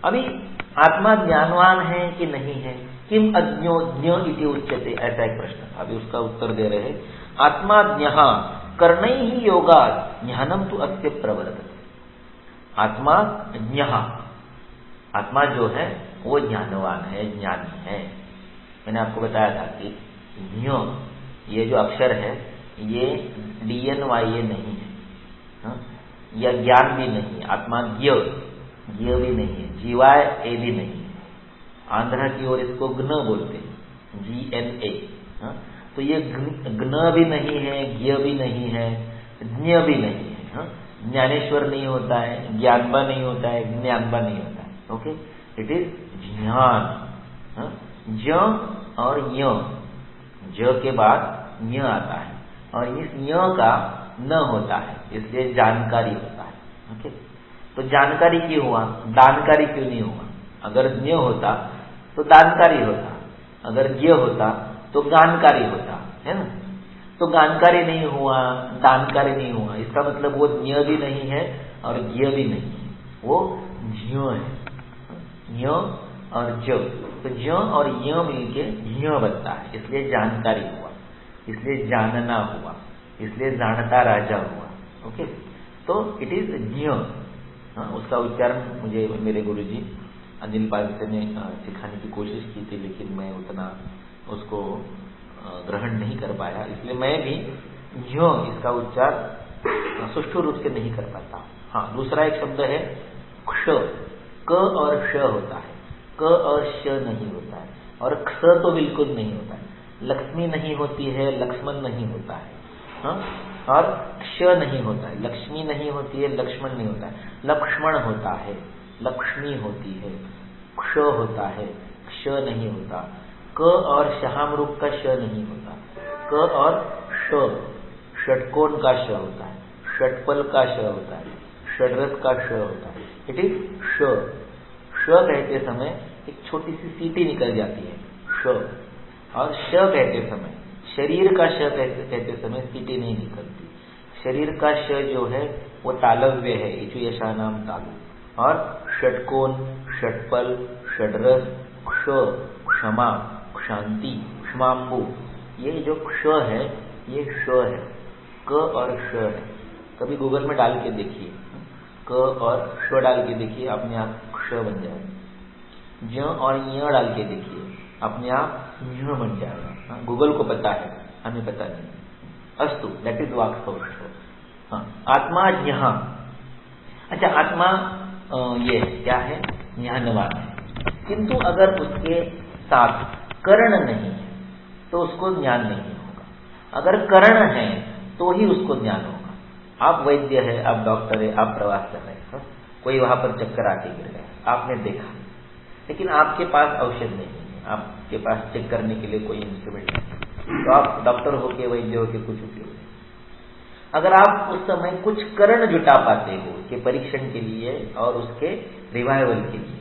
अभी आत्मा ज्ञानवान है कि नहीं है? किम अज्ञो ज्ञ इति उच्यते, ऐसा एक प्रश्न। अभी उसका उत्तर दे रहे हैं, आत्मा ज्ञः कर्णैः योगात् ज्ञानम तु अस्य प्रवर्तते। आत्मा ज्ञः, आत्मा जो है वो ज्ञानवान है, ज्ञानी है। मैंने आपको बताया था कि ज्ञ, ये जो अक्षर है ये DNYA नहीं है, हाँ? या ज्ञान भी नहीं है। आत्मा ज्ञ, ज्ञ भी नहीं है, जीवाय ए भी नहीं है। आंध्रा की ओर इसको ज्ञ बोलते हैं, GNA, हाँ? तो ये ज्ञ भी नहीं है, ज्ञ भी नहीं है, ज्ञ भी नहीं है, हाँ? ज्ञानेश्वर नहीं होता है, ज्ञानबा नहीं होता है, ज्ञानबा नहीं होता है। ओके, इट इज ज्ञान, हाँ? ज और य, ज के बाद ञ आता है और इस ञ का न होता है, इसलिए जानकारी होता है। ओके, तो जानकारी क्यों हुआ, दानकारी क्यों नहीं हुआ? अगर ज्ञ होता तो दानकारी होता, अगर ज्ञ होता तो ज्ञानकारी होता, है ना? तो ज्ञानकारी नहीं हुआ, दानकारी नहीं हुआ, इसका मतलब वो ज्ञ भी नहीं है और ज्ञ भी नहीं है, वो ज्ञ है। ज्ञ और ज, तो ज्ञ और य मिलके ज्ञ बनता है, इसलिए जानकारी हुआ, इसलिए जानना हुआ, इसलिए जानता राजा हुआ। ओके, तो इट इज ज्ञ। उसका उच्चारण मुझे मेरे गुरुजी अनिल पालसे ने सिखाने की कोशिश की थी, लेकिन मैं उतना उसको ग्रहण नहीं कर पाया, इसलिए मैं भी ज्ञ इसका उच्चार सुष्ठु रूप से नहीं कर पाता। हाँ, दूसरा एक शब्द है क्ष, क और श होता है, क और श नहीं होता है, और क्ष तो बिल्कुल नहीं होता है। लक्ष्मी नहीं होती है, लक्ष्मण नहीं होता है, हाँ? और क्ष नहीं होता है, लक्ष्मी नहीं होती है, लक्ष्मण नहीं होता है, लक्ष्मण होता है, लक्ष्मी होती है, क्ष होता है, क्ष नहीं होता। क और शहाम रूप का श नहीं होता, क और श, षटकोण का श होता है, षटपल का श होता है, षड्रस का श होता है। इट इज श। श कहते समय एक छोटी सी सीटी निकल जाती है, श। और श कहते समय, शरीर का श कहते समय सीटी नहीं निकलती। शरीर का श जो है वो तालव्य है, इचु यशानाम तालु। और षटकोण, षटपल, षड्रस, क्ष, क्षमा, शांति, क्षमाम्बु, ये जो क्ष है ये श है, क और श है। कभी गूगल में डाल के देखिए, क और श डाल के देखिए, अपने आप क्ष बन जाएगा। ज और य डाल के देखिए, अपने आप य बन जाएगा। गूगल को पता है, हमें पता नहीं। अस्तु, दैट इज वाक्। हाँ, आत्मा यहाँ, अच्छा आत्मा ये क्या है, ज्ञानवान है, किंतु अगर उसके साथ करण नहीं है तो उसको ज्ञान नहीं होगा। अगर करण है तो ही उसको ज्ञान होगा। आप वैद्य है, आप डॉक्टर है, आप प्रवास कर रहे हैं, कोई वहां पर चक्कर आके गिर गया, आपने देखा, लेकिन आपके पास औषध नहीं है, आपके पास चेक करने के लिए कोई इंस्ट्रूमेंट नहीं, तो आप डॉक्टर होके वैद्य होके कुछ उपयोग नहीं। अगर आप उस समय कुछ करण जुटा पाते हो उसके परीक्षण के लिए और उसके रिवाइवल के लिए,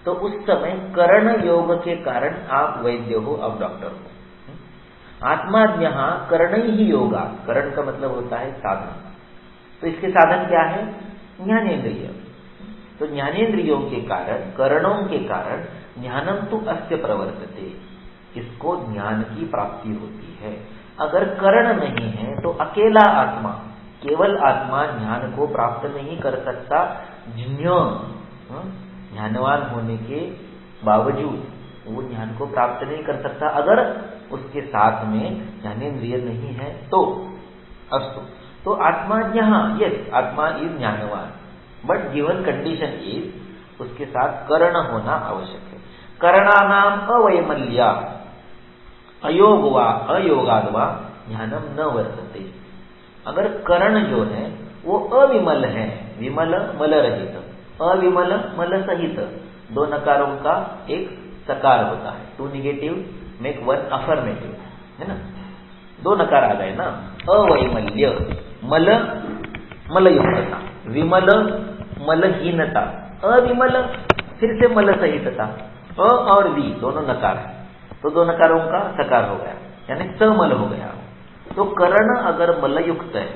तो उस समय करण योग के कारण आप वैद्य हो, आप डॉक्टर हो। आत्मा यहाँ करण ही योगा, करण का मतलब होता है साधन, तो इसके साधन क्या है, ज्ञानेन्द्रिय। तो ज्ञानेन्द्रियों के कारण, करणों के कारण ज्ञानम तो अस्य प्रवर्तते, इसको ज्ञान की प्राप्ति होती है। अगर करण नहीं है तो अकेला आत्मा, केवल आत्मा ज्ञान को प्राप्त नहीं कर सकता, ज्ञानवान होने के बावजूद वो ज्ञान को प्राप्त नहीं कर सकता अगर उसके साथ में ज्ञानेन्द्रिय नहीं है तो। अस्तु, तो आत्मा यहाँ, यस आत्मा इज ज्ञानवान, बट गिवन कंडीशन इज उसके साथ करण होना आवश्यक है। करणानाम अवैमल्या अयोगवा अयोगादवा ज्ञानम न वर्तते। अगर करण जो है वो अविमल है, विमल मल रहित, अविमल मल सहित, दो नकारों का एक सकार होता है, two negative make one affirmative, है ना? दो नकार आ गए ना, अवैमल्य, मल मलयुक्तता, विमल मलहीनता, अविमल फिर से मल सहितता, अ और वी दोनों नकार है, तो दो नकारों का सकार हो गया, यानी समल हो गया। तो करण अगर मलयुक्त है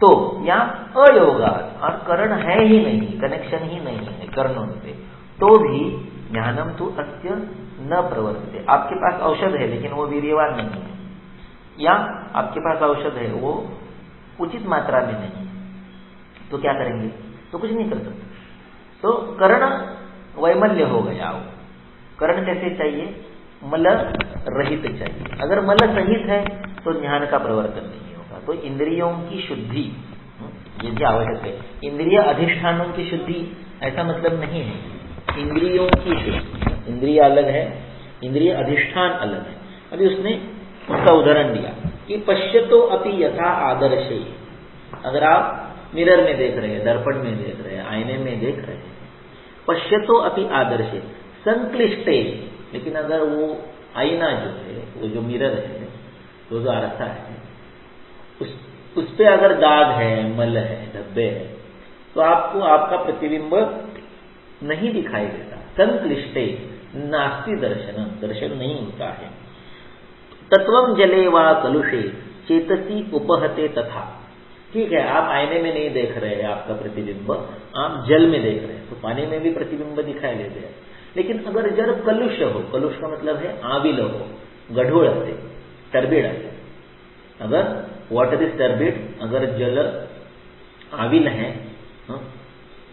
तो या अयोगात, और करण है ही नहीं, कनेक्शन ही नहीं है कर्णों से, तो भी ज्ञानम तो अस्य न प्रवर्तते। आपके पास औषध है लेकिन वो वीर्यवान नहीं है, या आपके पास औषध है वो उचित मात्रा में नहीं, तो क्या करेंगे? तो कुछ नहीं कर सकते। तो कर्ण वैमल्य हो गया। वो कर्ण कैसे चाहिए? मल रहित चाहिए। अगर मल सहित है तो ज्ञान का प्रवर्तन नहीं होगा। तो इंद्रियों की शुद्धि ये भी आवश्यक है। इंद्रिय अधिष्ठानों की शुद्धि ऐसा मतलब नहीं है। इंद्रियों की शुद्धि, इंद्रिय अलग है, इंद्रिय अधिष्ठान अलग है। अभी उसने उसका उदाहरण दिया कि पश्यतो अपि यथा आदर्शे। अगर आप मिरर में देख रहे हैं, दर्पण में देख रहे हैं, आईने में देख रहे हैं, पश्यतो अपि आदर्शे संक्लिष्टे, लेकिन अगर वो आईना जो है, वो जो मिरर है, वो जो आरसा है, उस पे अगर दाग है, मल है, धब्बे है, तो आपको आपका प्रतिबिंब नहीं दिखाई देता। संक्लिष्टे नास्ति दर्शन, दर्शन नहीं होता है। तत्वम जले वा कलुषे चेतसी उपहते तथा। ठीक है, आप आईने में नहीं देख रहे हैं आपका प्रतिबिंब, आप जल में देख रहे हैं, तो पानी में भी प्रतिबिंब दिखाई देते हैं। लेकिन अगर जल कलुष हो, कलुष का मतलब है आविल हो, गढ़ूल से, टर्बिड है। अगर वाटर इज टर्बिड, अगर जल आविल है,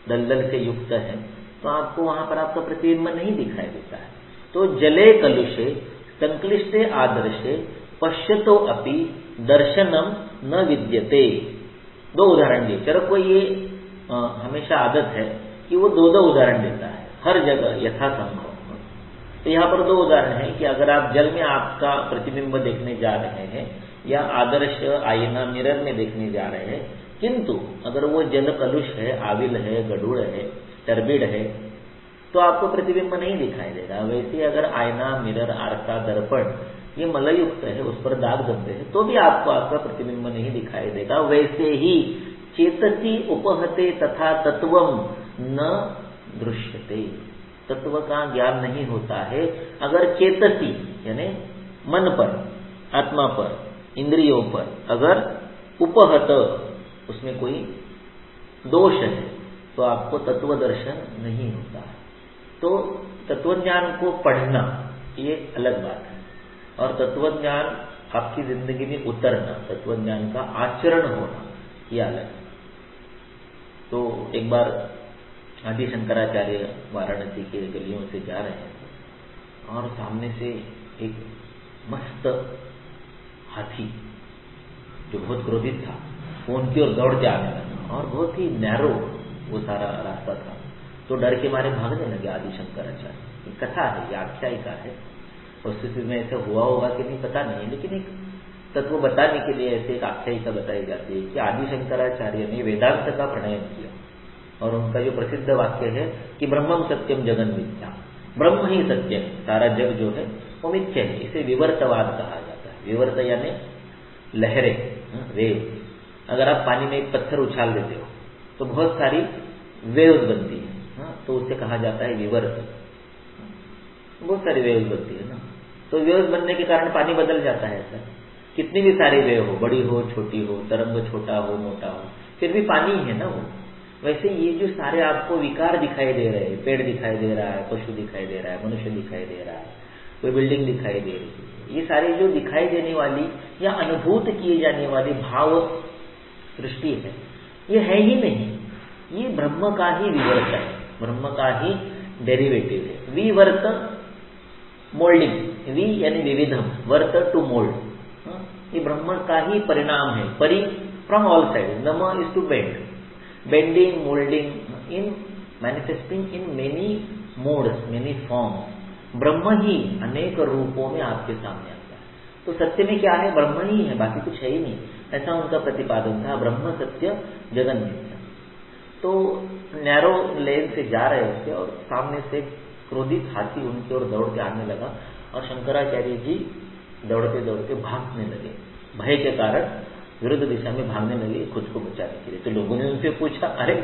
दलदल से युक्त है, तो आपको वहां पर आपका प्रतिबिंब नहीं दिखाई देता है। तो जले कलुषे संक्लिष्टे आदर्शे पश्यतो अपि दर्शनम न विद्यते। दो उदाहरण दिए। चरक को ये हमेशा आदत है कि वो दो उदाहरण देता है हर जगह यथासंभव। तो यहाँ पर दो उदाहरण है कि अगर आप जल में आपका प्रतिबिंब देखने जा रहे हैं या आदर्श आईना मिरर में देखने जा रहे हैं, किंतु अगर वो जल कलुष है, आविल है, गढ़ूल है, टर्बिड है, तो आपको प्रतिबिंब नहीं दिखाई देगा। वैसे अगर आईना, मिरर, आरसा, दर्पण ये मलयुक्त है, उस पर दाग धब्बे है, तो भी आपको आपका प्रतिबिंब नहीं दिखाई देगा। वैसे ही चेतसी उपहते तथा तत्वम न दृश्यते। तत्व का ज्ञान नहीं होता है अगर चेतसी यानी मन पर, आत्मा पर, इंद्रियों पर अगर उपहत उसमें कोई दोष है, तो आपको तत्व दर्शन नहीं होता है। तो तत्वज्ञान को पढ़ना ये अलग बात है, और तत्वज्ञान आपकी जिंदगी में उतरना, तत्वज्ञान का आचरण होना, ये अलग है। तो एक बार आदि शंकराचार्य वाराणसी के गलियों से जा रहे हैं और सामने से एक मस्त हाथी जो बहुत क्रोधित था वो उनकी ओर दौड़ के आने लगा, और बहुत ही नैरो वो सारा रास्ता था। तो डर के मारे भागने लगे आदि शंकराचार्य। कथा है, ये आख्यायिका है, उस स्थिति में ऐसा हुआ होगा कि नहीं पता नहीं, लेकिन एक तत्व बताने के लिए ऐसे एक आख्यायिका बताई जाती है कि आदि शंकराचार्य ने वेदांत का प्रणयन किया, और उनका जो प्रसिद्ध वाक्य है कि ब्रह्मम सत्यम जगन मिथ्या, ब्रह्म ही सत्य है, सारा जग जो है वो मिथ्या है। इसे विवर्तवाद कहा जाता है। विवर्त यानी लहरें, वेव। अगर आप पानी में एक पत्थर उछाल देते हो तो बहुत सारी वेव्स बनती है, तो उससे कहा जाता है विवर्त। बहुत सारी वेव्स बनती है ना, तो वेव्स बनने के कारण पानी बदल जाता है। सर कितनी भी सारी वेव हो, बड़ी हो, छोटी हो, तरंग छोटा हो, मोटा हो, फिर भी पानी ही है ना वो। वैसे ये जो सारे आपको विकार दिखाई दे रहे हैं, पेड़ दिखाई दे रहा है, पशु दिखाई दे रहा है, मनुष्य दिखाई दे रहा है, कोई बिल्डिंग दिखाई दे रही है, ये सारी जो दिखाई देने वाली या अनुभूत किए जाने वाली भाव सृष्टि है, ये है ही नहीं, ये ब्रह्म का ही विवर्त है, ब्रह्म का ही डेरिवेटिव है। विवर्त मोल्डिंग, वी यानी विविधम, वर्त टू मोल्ड, ये ब्रह्म का ही परिणाम है। परि फ्रॉम ऑल साइड, नम is to bend, bending, moulding, in manifesting in many modes, many forms. ब्रह्म ही अनेक रूपों में आपके सामने आता है। तो सत्य में क्या है? ब्रह्म ही है, बाकी कुछ है ही नहीं, ऐसा उनका प्रतिपादन था। ब्रह्म सत्य जगन मिथ्या। तो नैरो लेन से जा रहे थे और सामने से क्रोधित हाथी उनकी ओर दौड़ के आने लगा, और शंकराचार्य जी दौड़ते दौड़ते भागने लगे, भय के कारण विरुद्ध दिशा में भागने लगे खुद को बचाने के लिए। तो लोगों ने उनसे पूछा, अरे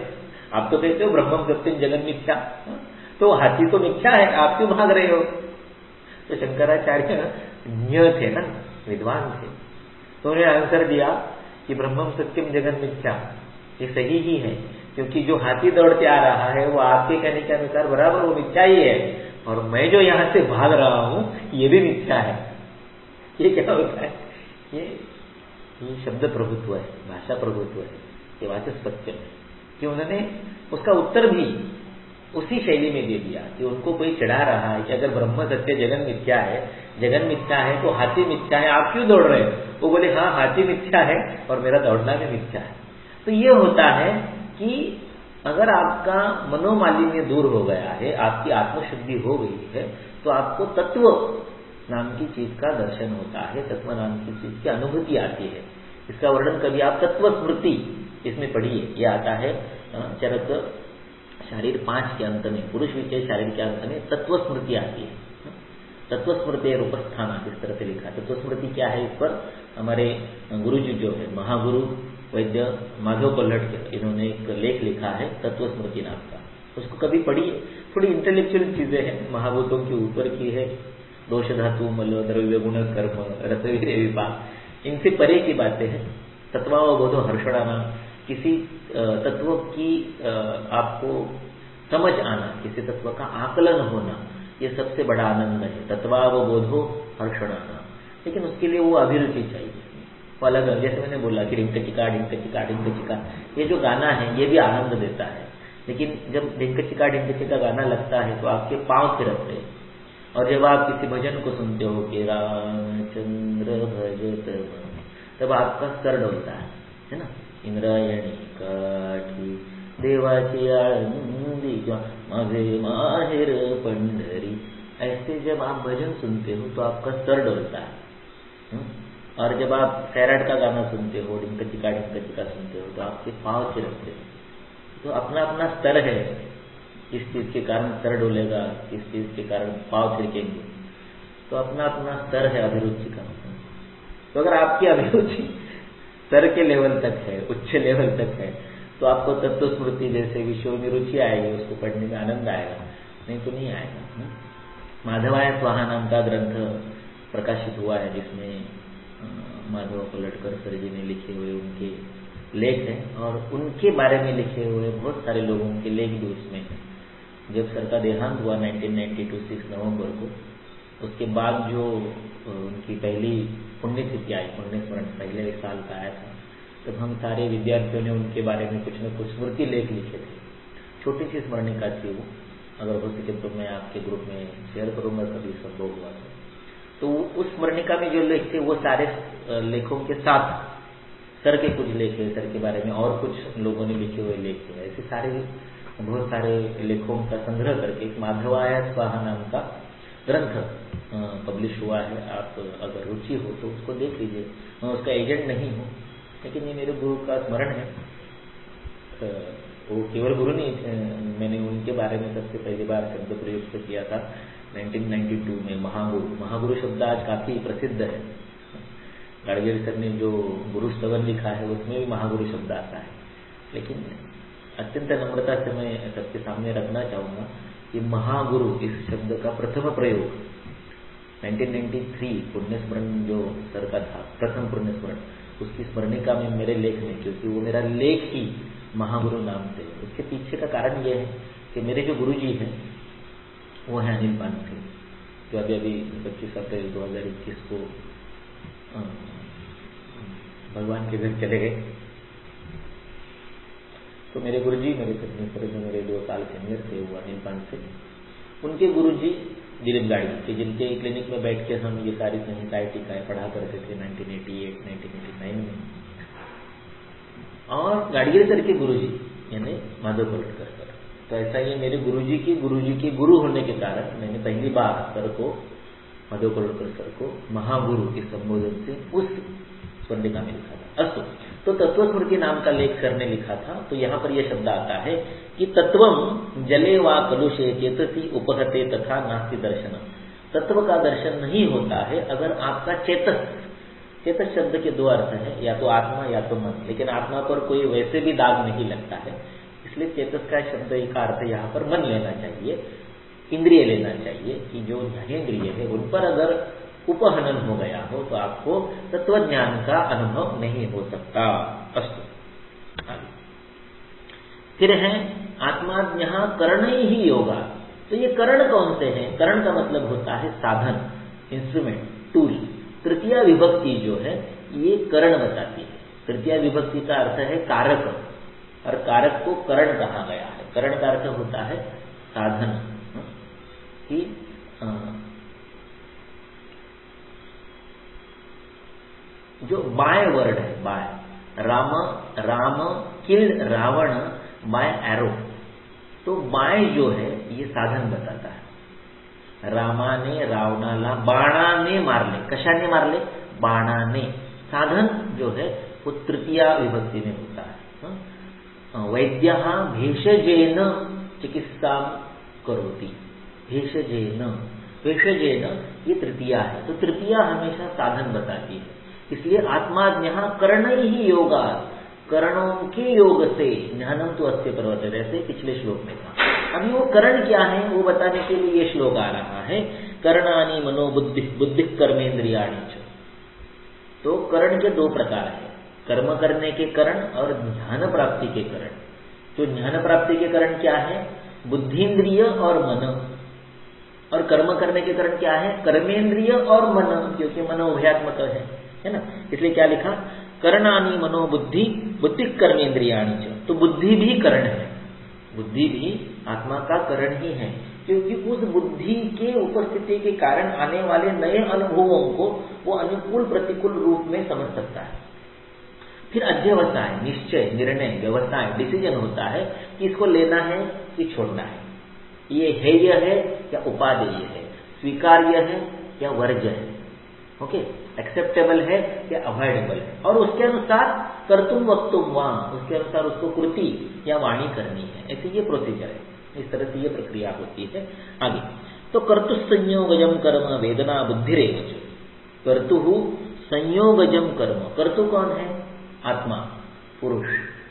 आप तो कहते हो ब्रह्मम सत्यम जगन मिथ्या, तो हाथी तो मिथ्या है, आप क्यों भाग रहे हो? तो शंकराचार्य ज्ञ थे ना, विद्वान थे, तो उन्हें आंसर दिया कि कि ब्रह्मम सत्यम जगन मिथ्या, ये सही ही है, क्योंकि जो हाथी दौड़ते आ रहा है वो आपके कहने के अनुसार बराबर वो मिथ्या ही है, और मैं जो यहाँ से भाग रहा हूं ये भी मिथ्या है। ये क्या होता है? ये शब्द प्रभुत्व है, भाषा प्रभुत्व है, ये वाचस्पत्यम है कि उन्होंने उसका उत्तर भी उसी शैली में दे दिया कि उनको कोई चिढ़ा रहा है कि अगर ब्रह्म सत्य जगन मिथ्या है, जगन मिथ्या है तो हाथी मिथ्या है, आप क्यों दौड़ रहे हैं? वो बोले हाँ हाथी मिथ्या है और मेरा दौड़ना भी मिथ्या है। तो ये होता है कि अगर आपका मनोमालिन्य दूर हो गया है, आपकी आत्मशुद्धि हो गई है, तो आपको तत्व नाम की चीज का दर्शन होता है, तत्व नाम की चीज की अनुभूति आती है। इसका वर्णन कभी आप तत्व स्मृति इसमें पढ़िए, ये आता है चरक शारीर 5 के अंत में, पुरुष विषय शारीर के अंत में तत्व स्मृति आती है। तत्व स्मृति रूपस्थान इस तरह से लिखा है। तत्व स्मृति क्या है? इस पर हमारे गुरु जी जो है महागुरु वैद्य माधव कोल्हट के, इन्होंने एक लेख लिखा है तत्व स्मृति नाम का, उसको कभी पढ़िए। थोड़ी इंटेलेक्चुअल चीजें हैं, महाभूतों के ऊपर की है, दोष धातु मल द्रव्य गुण कर्म रसवीर विपाक, इनसे परे की बातें हैं। तत्वावबोधो हर्षणाना, किसी तत्व की आपको समझ आना, किसी तत्व का आकलन होना, ये सबसे बड़ा आनंद है। तत्वावबोधो हर्षणाना, लेकिन उसके लिए वो अभिरुचि चाहिए, वो अलग अलग। जैसे मैंने बोला कि ढिंक चिका ढिंक चिका ढिंक चिका, ये जो गाना है ये भी आनंद देता है, लेकिन जब ढिंक चिका गाना लगता है तो आपके पांव थिरकते हैं। और जब आप किसी भजन को सुनते हो कि रामचंद्र भजत, तब आपका सर डोलता है ना। इंद्रायणी काठी देवाची आळंदी माझे माहेर पंढरी, ऐसे जब आप भजन सुनते हो तो आपका सर डोलता है। और जब आप सैराट का गाना सुनते हो, ढिंक चिका सुनते हो, तो आपके पांव थिरकते हैं। तो अपना अपना स्तर है, किस चीज के कारण सर डोलेगा, किस चीज के कारण पांव थिरकेंगे, तो अपना अपना स्तर है अभिरुचि का। तो अगर आपकी अभिरुचि स्तर के लेवल तक है, उच्च लेवल तक है, तो आपको तत्व स्मृति जैसे विषयों में रुचि आएगी, उसको पढ़ने में आनंद आएगा, नहीं तो नहीं आएगा। माधवाय स्वाहा नाम का ग्रंथ प्रकाशित हुआ है, जिसमें माधव कोल्हटकर सर जी ने लिखे हुए उनके लेख हैं, और उनके बारे में लिखे हुए बहुत सारे लोगों के लेख भी उसमें हैं। जब सर का देहांत हुआ 1992 6 नवंबर को, उसके बाद जो उनकी पहली पुण्यतिथि आई, पुण्य स्मरण पहले साल का आया था, तब हम सारे विद्यार्थियों ने उनके बारे में कुछ न कुछ स्मृति लेख लिखे थे। छोटी सी स्मरणिका थी वो, अगर हो सके तो मैं आपके ग्रुप में शेयर करूंगा कभी संभव हुआ तो उस स्मरणिका में जो लेख थे वो सारे लेखों के साथ सर के कुछ लेख है, सर के बारे में और कुछ लोगों ने लिखे हुए लेख है, ऐसे सारे बहुत सारे लेखों का संग्रह करके एक माधवाय स्वाहा नाम का ग्रंथ पब्लिश हुआ है। आप अगर रुचि हो तो उसको देख लीजिए। मैं उसका एजेंट नहीं हूँ, लेकिन ये मेरे गुरु का स्मरण है। वो केवल गुरु नहीं, मैंने उनके बारे में सबसे पहली बार शब्द प्रयोग किया था 1992 में, महागुरु। महागुरु शब्द आज काफी प्रसिद्ध है। गाडगिल सर ने जो गुरु स्तवन लिखा है उसमें भी महागुरु शब्द आता है, लेकिन अत्यंत नम्रता से मैं सबके सामने रखना चाहूंगा कि महागुरु इस शब्द का प्रथम प्रयोग 1993 पुण्य स्मरण जो सर का था, प्रथम पुण्य स्मरण, उसकी स्मरणिका में मेरे लेख में, क्योंकि वो मेरा लेख ही महागुरु नाम से। उसके पीछे का कारण ये है कि मेरे जो गुरु जी हैं वो है अनिल पानसे, जो अभी 25 अप्रैल 2021 को भगवान के घर चले गए। तो मेरे गुरुजी, मेरे परमेश्वर जो मेरे 2 साल सीनियर थे, वो अनिल पानसे, उनके गुरुजी दिलीप गाड़गी के, जिनके क्लिनिक में बैठ के हम ये सारी संहिताएं टीकाएं पढ़ा करते थे 1988-1989 में। और गाडगिल सर के गुरुजी यानी माधव कोल्हटकर सर। तो ऐसा ये मेरे गुरुजी के गुरु होने के कारण मैंने पहली बार सर को, माधव कोल्हटकर सर को महागुरु के संबोधन से उस स्मरणिका में लिखा था। अस्तु, तो तत्व स्मृति नाम का लेख सर ने लिखा था। तो यहाँ पर यह शब्द आता है कि तत्वम जले वा कलुषे चेतसी उपहते तथा नास्ति दर्शनम। तत्व का दर्शन नहीं होता है अगर आपका चेतस शब्द के 2 अर्थ है, या तो आत्मा या तो मन, लेकिन आत्मा पर कोई वैसे भी दाग नहीं लगता है, इसलिए चेतस का शब्द का अर्थ यहाँ पर मन लेना चाहिए, इंद्रिय लेना चाहिए कि जो ज्ञानेंद्रिय है उन पर अगर उपहनन हो गया हो तो आपको तत्वज्ञान का अनुभव नहीं हो सकता। अस्तु, फिर है आत्माज्ञ कर्ण ही योगा। तो ये कर्ण कौन से हैं? कर्ण का मतलब होता है साधन, इंस्ट्रूमेंट, टूल। तृतीया विभक्ति जो है ये कर्ण बताती है। तृतीया विभक्ति का अर्थ है कारक, और कारक को कर्ण कहा गया है। कर्ण का अर्थ होता है साधन। कि जो बाय वर्ड है, by, Ram killed Ravan by arrow. तो बाय जो है ये साधन बताता है। रामाने रावणाला बाणाने मारले। कशाने मारले? बाणाने। साधन जो है वो तृतीया विभक्ति में होता है। वैद्यः भेषजेन चिकित्सा करोति। भेषजेन, भेषजेन ये तृतीया है। तो तृतीया हमेशा साधन बताती है। इसलिए आत्माज्ञ कर्ण ही योगा, कर्णों के योग से ज्ञानम तो अस्य प्रवर्तते, जैसे पिछले श्लोक में था। अभी वो कर्ण क्या है वो बताने के लिए ये श्लोक आ रहा है। कर्णानि मनोबुद्धि बुद्धि कर्मेंद्रियाणि च। तो कर्ण के दो प्रकार है, कर्म करने के कर्ण और ज्ञान प्राप्ति के कर्ण। तो ज्ञान प्राप्ति के कर्ण क्या है? बुद्धिन्द्रिय और मन। और कर्म करने के कर्ण क्या है? कर्मेंद्रिय और मन, क्योंकि मनोभयात्मक है ना। इसलिए क्या लिखा? कर्णानि मनोबुद्धि बुद्धि कर्मेंद्रियाणि च। तो बुद्धि भी कर्ण है, बुद्धि भी आत्मा का कर्ण ही है, क्योंकि उस बुद्धि के उपस्थिति के कारण आने वाले नए अनुभवों को वो अनुकूल प्रतिकूल रूप में समझ सकता है। फिर अध्यवसाय, निश्चय, निर्णय, व्यवसाय, डिसीजन होता है कि इसको लेना है कि छोड़ना है, ये हेय है या उपादेय है, स्वीकार्य है या वर्ज्य है, ओके, एक्सेप्टेबल है या अवॉइडेबल है। और उसके अनुसार कर्तुम वक्तुम वा, उसके अनुसार उसको कृति या वाणी करनी है। ऐसे ये प्रोसीजर है, इस तरह से ये प्रक्रिया होती है। आगे तो कर्तु संयोगजम कर्म वेदना बुद्धिरेव च। कर्तु संयोगजम कर्म। कर्तु कौन है? आत्मा, पुरुष,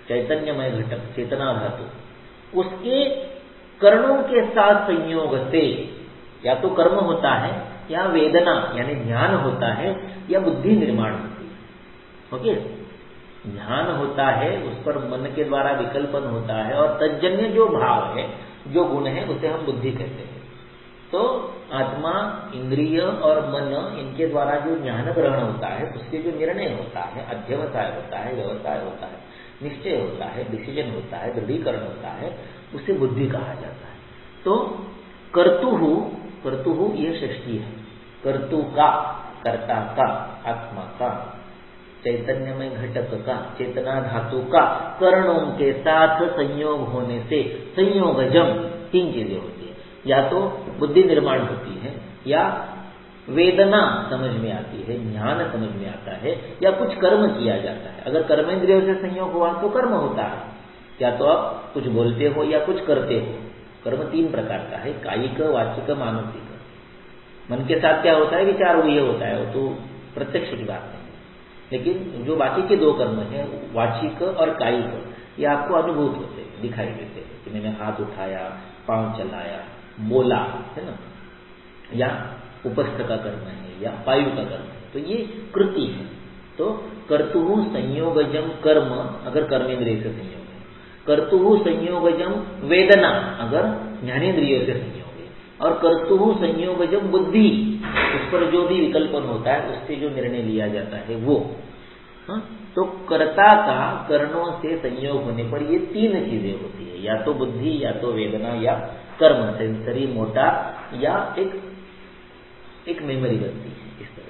चैतन्यमय घटक, चेतना धातु। उसके कर्णों के साथ संयोग से या तो कर्म होता है या वेदना यानी ज्ञान होता है या बुद्धि निर्माण होती है। ओके, ज्ञान होता है, उस पर मन के द्वारा विकल्पन होता है, और तज्जन्य जो भाव है, जो गुण है, उसे हम बुद्धि कहते हैं। तो आत्मा, इंद्रिय और मन, इनके द्वारा जो ज्ञान ग्रहण होता है, उसके जो निर्णय होता है, अध्यवसाय होता है, व्यवसाय होता है, निश्चय होता है, डिसीजन होता है, दृढ़ीकरण होता है, उसे बुद्धि कहा जाता है। तो कर्तुहु ये षष्ठी है। कर्तु का, कर्ता का, आत्मा का, चैतन्यमय घटक का, चेतना धातु का, कर्णों के साथ संयोग होने से संयोगजम तीन चीजें होती है। या तो बुद्धि निर्माण होती है, या वेदना समझ में आती है, ज्ञान समझ में आता है, या कुछ कर्म किया जाता है। अगर कर्मेंद्रियों से संयोग हुआ तो कर्म होता है, या तो आप कुछ बोलते हो या कुछ करते हो। कर्म तीन प्रकार का है, कायिक, वाचिक, मानसिक। मन के साथ क्या होता है? विचार हुए होता है, वो तो प्रत्यक्ष की बात नहीं है। लेकिन जो बाकी के दो कर्म है, वाचिक और कायिक, ये आपको अनुभूत होते हैं, दिखाई देते हैं कि मैंने हाथ उठाया, पांव चलाया, बोला, है ना, या उपस्थ का कर्म है या वायु का कर्म है, तो ये कृति है। तो कर्तुः संयोगजम कर्म अगर कर्मेंद्रिय से संयोग है, कर्तुः संयोगजम वेदना अगर ज्ञानेन्द्रियों से संयोग है, और कर्तुः संयोगजम बुद्धि, उस पर जो भी विकल्पन होता है, उससे जो निर्णय लिया जाता है वो। तो कर्ता का कर्णों से संयोग होने पर ये तीन चीजें होती है, या तो बुद्धि, या तो वेदना, या कर्म, सेंसरी, मोटा, या एक मेमोरी बनती है, इस तरह